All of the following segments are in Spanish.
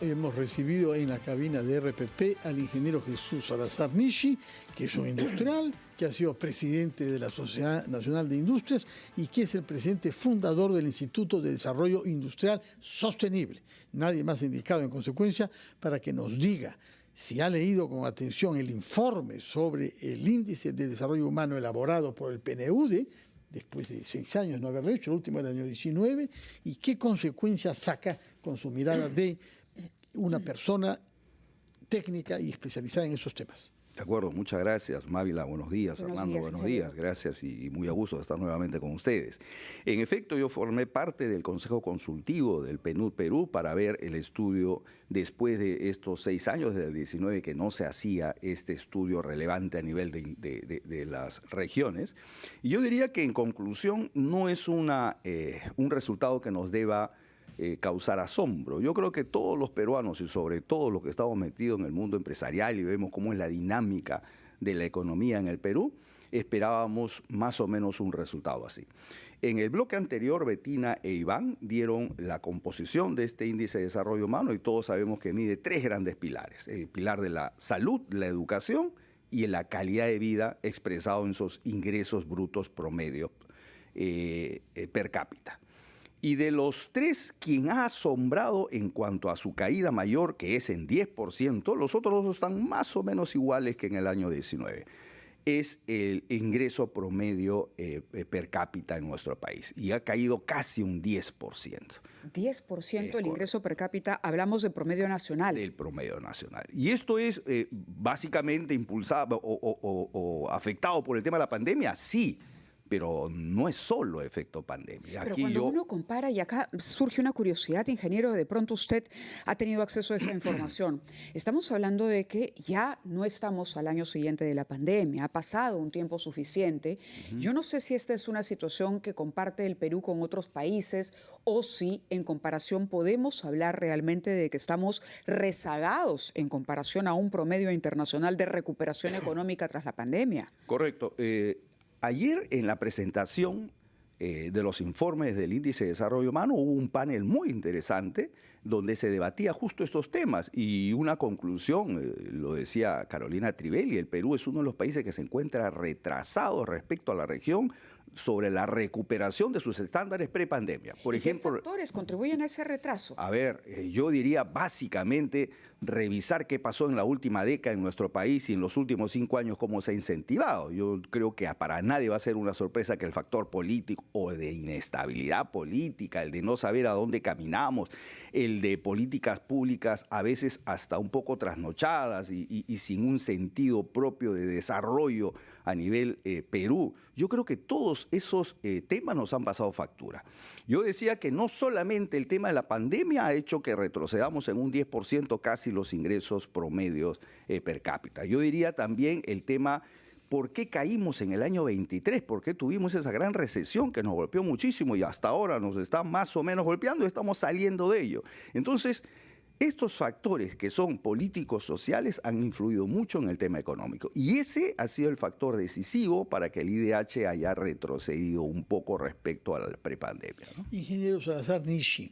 hemos recibido en la cabina de RPP al ingeniero Jesús Salazar Nishi, que es un industrial, que ha sido presidente de la Sociedad Nacional de Industrias y que es el presidente fundador del Instituto de Desarrollo Industrial Sostenible. Nadie más indicado en consecuencia para que nos diga si ha leído con atención el informe sobre el índice de desarrollo humano elaborado por el PNUD, después de 6 años no haberlo hecho, el último era el año 19, y qué consecuencias saca con su mirada de una persona técnica y especializada en esos temas. De acuerdo, muchas gracias, Mávila, buenos días, Armando, buenos días, gracias y muy a gusto de estar nuevamente con ustedes. En efecto, yo formé parte del Consejo Consultivo del PNUD Perú para ver el estudio después de estos 6 años, desde el 19, que no se hacía este estudio relevante a nivel de las regiones. Y yo diría que en conclusión no es un resultado que nos deba causar asombro. Yo creo que todos los peruanos y sobre todo los que estamos metidos en el mundo empresarial y vemos cómo es la dinámica de la economía en el Perú, esperábamos más o menos un resultado así. En el bloque anterior, Betina e Iván dieron la composición de este índice de desarrollo humano y todos sabemos que mide 3 grandes pilares. El pilar de la salud, la educación y la calidad de vida expresado en sus ingresos brutos promedio per cápita. Y de los 3, quien ha asombrado en cuanto a su caída mayor, que es en 10%, los otros 2 están más o menos iguales que en el año 19. Es el ingreso promedio per cápita en nuestro país y ha caído casi un 10%. 10% el ingreso per cápita, hablamos de promedio nacional. Del promedio nacional. Y esto es básicamente impulsado o afectado por el tema de la pandemia, sí. Pero no es solo efecto pandemia. Pero cuando uno compara, y acá surge una curiosidad, ingeniero, de pronto usted ha tenido acceso a esa información. Estamos hablando de que ya no estamos al año siguiente de la pandemia, ha pasado un tiempo suficiente. Yo no sé si esta es una situación que comparte el Perú con otros países o si en comparación podemos hablar realmente de que estamos rezagados en comparación a un promedio internacional de recuperación económica tras la pandemia. Correcto. Ayer en la presentación de los informes del Índice de Desarrollo Humano hubo un panel muy interesante donde se debatía justo estos temas y una conclusión, lo decía Carolina Trivelli, el Perú es uno de los países que se encuentra retrasado respecto a la región sobre la recuperación de sus estándares prepandemia. Por ejemplo, ¿qué factores contribuyen a ese retraso? A ver, yo diría básicamente revisar qué pasó en la última década en nuestro país y en los últimos 5 años cómo se ha incentivado. Yo creo que para nadie va a ser una sorpresa que el factor político o de inestabilidad política, el de no saber a dónde caminamos, el de políticas públicas a veces hasta un poco trasnochadas y sin un sentido propio de desarrollo a nivel Perú. Yo creo que todos esos temas nos han pasado factura. Yo decía que no solamente el tema de la pandemia ha hecho que retrocedamos en un 10% casi los ingresos promedios per cápita. Yo diría también el tema por qué caímos en el año 23, por qué tuvimos esa gran recesión que nos golpeó muchísimo y hasta ahora nos está más o menos golpeando y estamos saliendo de ello. Entonces, estos factores que son políticos sociales han influido mucho en el tema económico y ese ha sido el factor decisivo para que el IDH haya retrocedido un poco respecto a la prepandemia, ¿no? Ingeniero Salazar Nishi,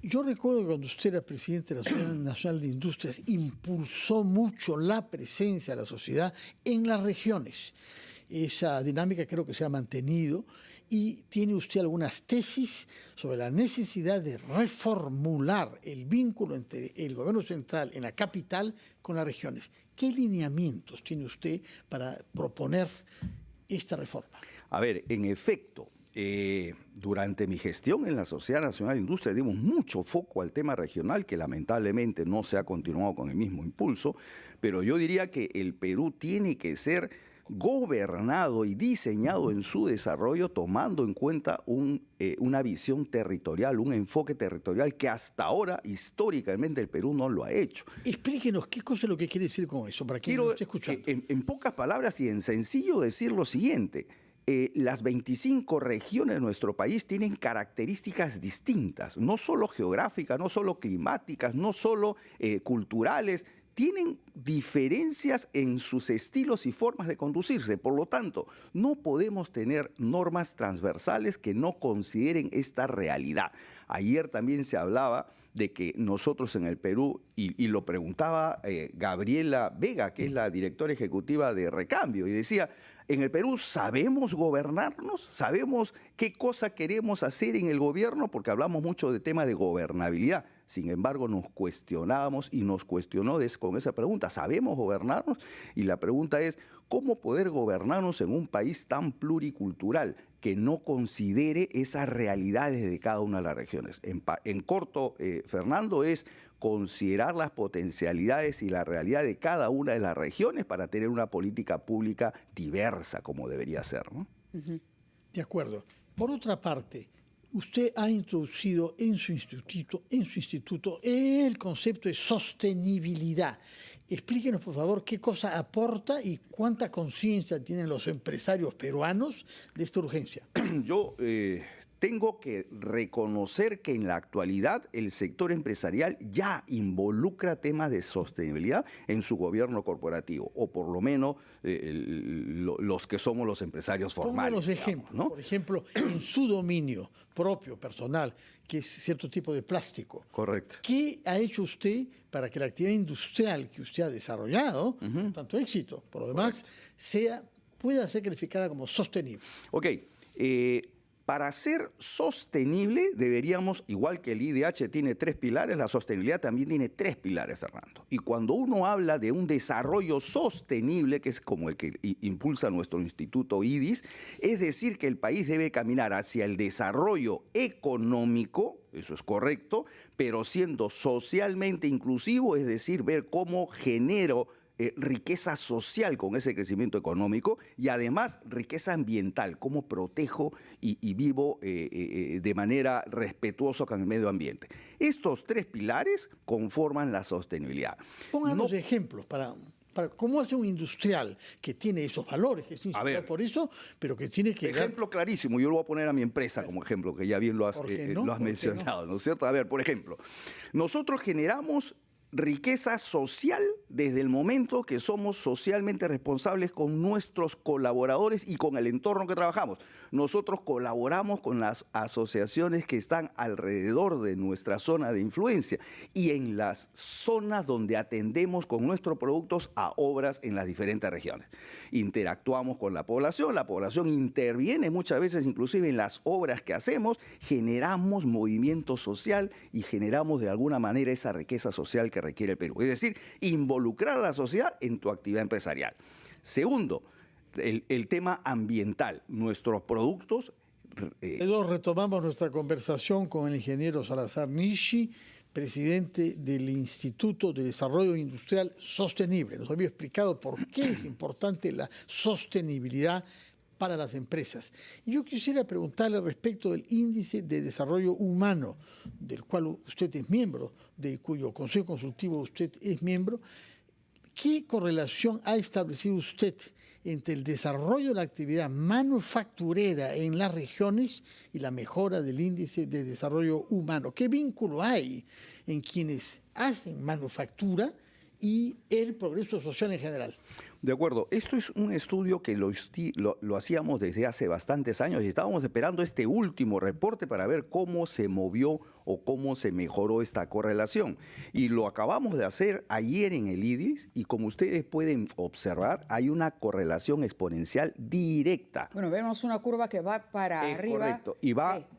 yo recuerdo que cuando usted era presidente de la Sociedad Nacional de Industrias impulsó mucho la presencia de la sociedad en las regiones. Esa dinámica creo que se ha mantenido y tiene usted algunas tesis sobre la necesidad de reformular el vínculo entre el gobierno central en la capital con las regiones. ¿Qué lineamientos tiene usted para proponer esta reforma? A ver, en efecto, durante mi gestión en la Sociedad Nacional de Industrias dimos mucho foco al tema regional que lamentablemente no se ha continuado con el mismo impulso, pero yo diría que el Perú tiene que ser gobernado y diseñado en su desarrollo tomando en cuenta una visión territorial, un enfoque territorial que hasta ahora históricamente el Perú no lo ha hecho. Explíquenos qué cosa es lo que quiere decir con eso, para quien nos esté escuchando. En pocas palabras y en sencillo decir lo siguiente. Las 25 regiones de nuestro país tienen características distintas, no solo geográficas, no solo climáticas, no solo culturales, tienen diferencias en sus estilos y formas de conducirse. Por lo tanto, no podemos tener normas transversales que no consideren esta realidad. Ayer también se hablaba de que nosotros en el Perú, y lo preguntaba Gabriela Vega, que es la directora ejecutiva de Recambio, y decía, en el Perú sabemos gobernarnos, sabemos qué cosa queremos hacer en el gobierno, porque hablamos mucho de temas de gobernabilidad. Sin embargo, nos cuestionábamos y nos cuestionó con esa pregunta, ¿sabemos gobernarnos? Y la pregunta es, ¿cómo poder gobernarnos en un país tan pluricultural que no considere esas realidades de cada una de las regiones? En corto, Fernando, es considerar las potencialidades y la realidad de cada una de las regiones para tener una política pública diversa como debería ser, ¿no? De acuerdo. Por otra parte, usted ha introducido en su instituto el concepto de sostenibilidad. Explíquenos, por favor, qué cosa aporta y cuánta conciencia tienen los empresarios peruanos de esta urgencia. Yo tengo que reconocer que en la actualidad el sector empresarial ya involucra temas de sostenibilidad en su gobierno corporativo, o por lo menos los que somos los empresarios formales. Pongamos ejemplos, ¿no? Por ejemplo, en su dominio propio, personal, que es cierto tipo de plástico. Correcto. ¿Qué ha hecho usted para que la actividad industrial que usted ha desarrollado, tanto éxito, por lo demás, pueda ser calificada como sostenible? Ok. Para ser sostenible deberíamos, igual que el IDH tiene 3 pilares, la sostenibilidad también tiene 3 pilares, Fernando. Y cuando uno habla de un desarrollo sostenible, que es como el que impulsa nuestro instituto IDIS, es decir que el país debe caminar hacia el desarrollo económico, eso es correcto, pero siendo socialmente inclusivo, es decir, ver cómo genero riqueza social con ese crecimiento económico y además riqueza ambiental, cómo protejo y vivo de manera respetuosa con el medio ambiente. Estos 3 pilares conforman la sostenibilidad. Pónganos ejemplos para cómo hace un industrial que tiene esos valores, que es inspirado por eso, pero que tiene que ejemplo clarísimo, yo lo voy a poner a mi empresa como ejemplo, que ya bien lo has mencionado, ¿no es cierto? A ver, por ejemplo, nosotros generamos riqueza social desde el momento que somos socialmente responsables con nuestros colaboradores y con el entorno que trabajamos. Nosotros colaboramos con las asociaciones que están alrededor de nuestra zona de influencia y en las zonas donde atendemos con nuestros productos a obras en las diferentes regiones. Interactuamos con la población interviene muchas veces inclusive en las obras que hacemos, generamos movimiento social y generamos de alguna manera esa riqueza social que requiere el Perú. Es decir, involucrar a la sociedad en tu actividad empresarial. Segundo, el tema ambiental. Nuestros productos... retomamos nuestra conversación con el ingeniero Salazar Nishi, presidente del Instituto de Desarrollo Industrial Sostenible. Nos había explicado por qué es importante la sostenibilidad para las empresas. Y yo quisiera preguntarle respecto del Índice de Desarrollo Humano, del cual usted es miembro, de cuyo Consejo Consultivo usted es miembro. ¿Qué correlación ha establecido usted entre el desarrollo de la actividad manufacturera en las regiones y la mejora del índice de desarrollo humano? ¿Qué vínculo hay en quienes hacen manufactura y el progreso social en general? De acuerdo, esto es un estudio que lo hacíamos desde hace bastantes años y estábamos esperando este último reporte para ver cómo se movió o cómo se mejoró esta correlación. Y lo acabamos de hacer ayer en el IDIS y como ustedes pueden observar, hay una correlación exponencial directa. Bueno, vemos una curva que va para arriba. Correcto,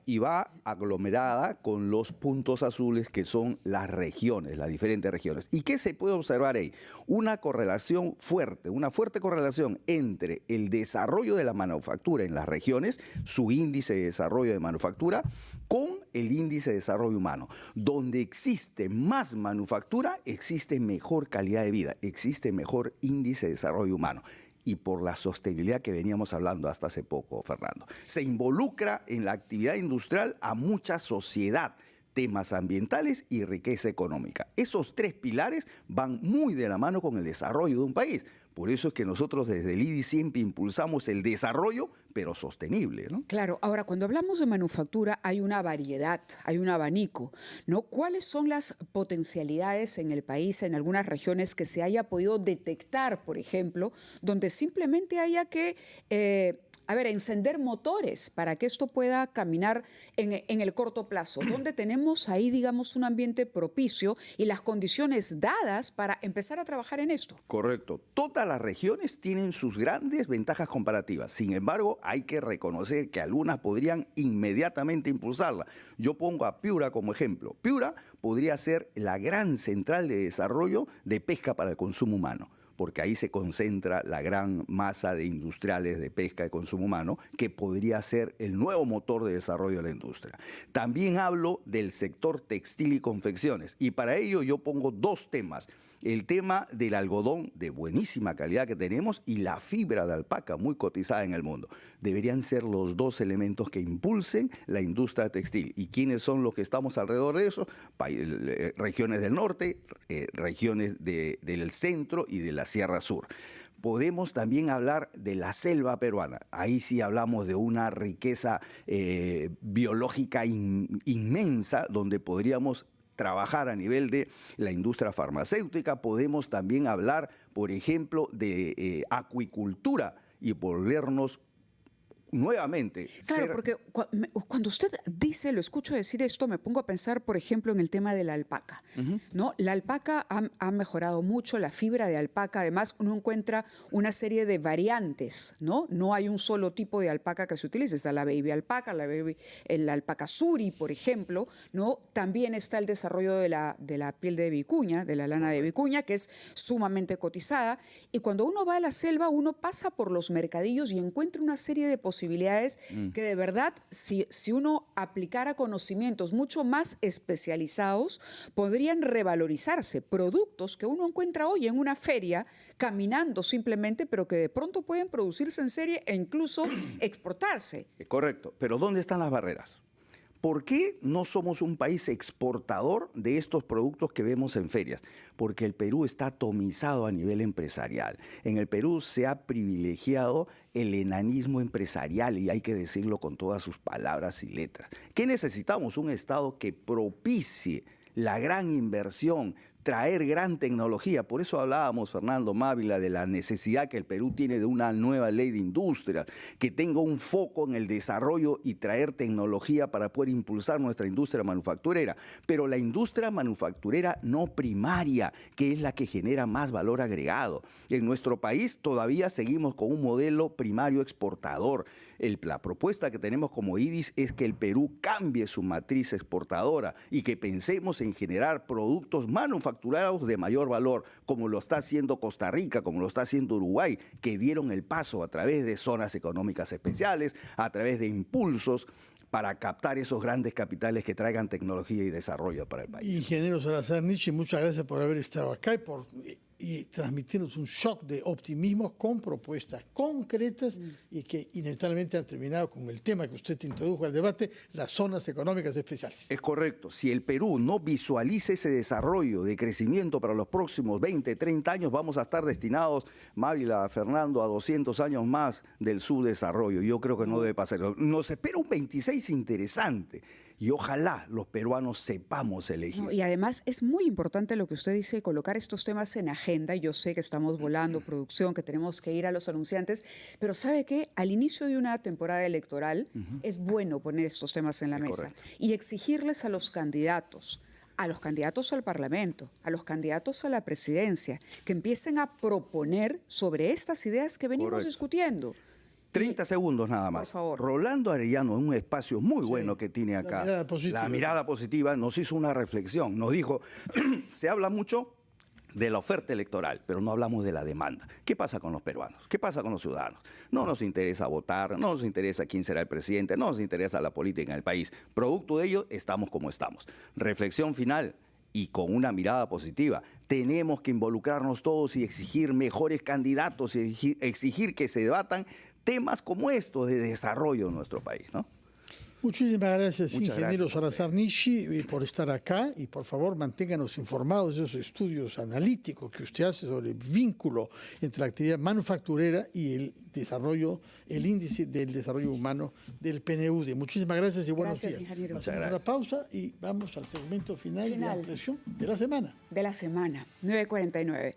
y va aglomerada con los puntos azules que son las regiones, las diferentes regiones. ¿Y qué se puede observar ahí? Una correlación fuerte, una fuerte correlación entre el desarrollo de la manufactura en las regiones, su índice de desarrollo de manufactura, con el índice de desarrollo humano. Donde existe más manufactura, existe mejor calidad de vida, existe mejor índice de desarrollo humano. Y por la sostenibilidad que veníamos hablando hasta hace poco, Fernando. Se involucra en la actividad industrial a mucha sociedad, temas ambientales y riqueza económica. Esos 3 pilares van muy de la mano con el desarrollo de un país. Por eso es que nosotros desde el IDI siempre impulsamos el desarrollo, pero sostenible, ¿no? Claro. Ahora, cuando hablamos de manufactura hay una variedad, hay un abanico, ¿no? ¿Cuáles son las potencialidades en el país, en algunas regiones que se haya podido detectar, por ejemplo, donde simplemente haya que encender motores para que esto pueda caminar en el corto plazo, donde tenemos ahí, digamos, un ambiente propicio y las condiciones dadas para empezar a trabajar en esto. Correcto. Todas las regiones tienen sus grandes ventajas comparativas. Sin embargo, hay que reconocer que algunas podrían inmediatamente impulsarla. Yo pongo a Piura como ejemplo. Piura podría ser la gran central de desarrollo de pesca para el consumo humano, porque ahí se concentra la gran masa de industriales de pesca de consumo humano, que podría ser el nuevo motor de desarrollo de la industria. También hablo del sector textil y confecciones, y para ello yo pongo dos temas. El tema del algodón de buenísima calidad que tenemos y la fibra de alpaca muy cotizada en el mundo. Deberían ser los dos elementos que impulsen la industria textil. ¿Y quiénes son los que estamos alrededor de eso? Regiones del norte, regiones del centro y de la Sierra Sur. Podemos también hablar de la selva peruana. Ahí sí hablamos de una riqueza biológica inmensa, donde podríamos trabajar a nivel de la industria farmacéutica. Podemos también hablar, por ejemplo, de acuicultura y volvernos nuevamente. Claro, porque cuando usted dice, lo escucho decir esto, me pongo a pensar, por ejemplo, en el tema de la alpaca. ¿No? La alpaca ha mejorado mucho, la fibra de alpaca, además uno encuentra una serie de variantes, ¿no? No hay un solo tipo de alpaca que se utilice, está la baby alpaca, la alpaca suri, por ejemplo, ¿no? También está el desarrollo de la piel de vicuña, de la lana de vicuña, que es sumamente cotizada, y cuando uno va a la selva, uno pasa por los mercadillos y encuentra una serie de posibilidades que de verdad, si uno aplicara conocimientos mucho más especializados, podrían revalorizarse. Productos que uno encuentra hoy en una feria, caminando simplemente, pero que de pronto pueden producirse en serie e incluso exportarse. Correcto, pero ¿dónde están las barreras? ¿Por qué no somos un país exportador de estos productos que vemos en ferias? Porque el Perú está atomizado a nivel empresarial. En el Perú se ha privilegiado el enanismo empresarial, y hay que decirlo con todas sus palabras y letras. ¿Qué necesitamos? Un Estado que propicie la gran inversión, traer gran tecnología. Por eso hablábamos, Fernando Mávila, de la necesidad que el Perú tiene de una nueva ley de industrias, que tenga un foco en el desarrollo y traer tecnología para poder impulsar nuestra industria manufacturera. Pero la industria manufacturera no primaria, que es la que genera más valor agregado. En nuestro país todavía seguimos con un modelo primario exportador. La propuesta que tenemos como IDIS es que el Perú cambie su matriz exportadora y que pensemos en generar productos manufacturados de mayor valor, como lo está haciendo Costa Rica, como lo está haciendo Uruguay, que dieron el paso a través de zonas económicas especiales, a través de impulsos para captar esos grandes capitales que traigan tecnología y desarrollo para el país. Ingeniero Salazar Nishi, muchas gracias por haber estado acá y transmitirnos un shock de optimismo con propuestas concretas y que inevitablemente han terminado con el tema que usted introdujo al debate, las zonas económicas especiales. Es correcto. Si el Perú no visualiza ese desarrollo de crecimiento para los próximos 20, 30 años, vamos a estar destinados, Mávila, Fernando, a 200 años más del subdesarrollo. Yo creo que no debe pasar. Nos espera un 26 interesante. Y ojalá los peruanos sepamos elegir. No, y además es muy importante lo que usted dice, colocar estos temas en agenda. Yo sé que estamos volando, producción, que tenemos que ir a los anunciantes, pero ¿sabe qué? Al inicio de una temporada electoral es bueno poner estos temas en la mesa correcto. Y exigirles a los candidatos al Parlamento, a los candidatos a la presidencia, que empiecen a proponer sobre estas ideas que venimos Correcto. discutiendo. 30 segundos nada más. Por favor. Rolando Arellano, en un espacio muy bueno que tiene acá, la mirada positiva, nos hizo una reflexión. Nos dijo, se habla mucho de la oferta electoral, pero no hablamos de la demanda. ¿Qué pasa con los peruanos? ¿Qué pasa con los ciudadanos? No nos interesa votar, no nos interesa quién será el presidente, no nos interesa la política en el país. Producto de ello, estamos como estamos. Reflexión final. Y con una mirada positiva, tenemos que involucrarnos todos y exigir mejores candidatos y exigir que se debatan temas como estos de desarrollo en nuestro país, ¿no? Muchísimas gracias, ingeniero Salazar Nishi, por estar acá y por favor manténganos informados de esos estudios analíticos que usted hace sobre el vínculo entre la actividad manufacturera y el desarrollo, el índice del desarrollo humano del PNUD. Muchísimas gracias y buenos días. Ingeniero. Hacemos una pausa y vamos al segmento final de ampliación de la semana. De la semana, 9:49.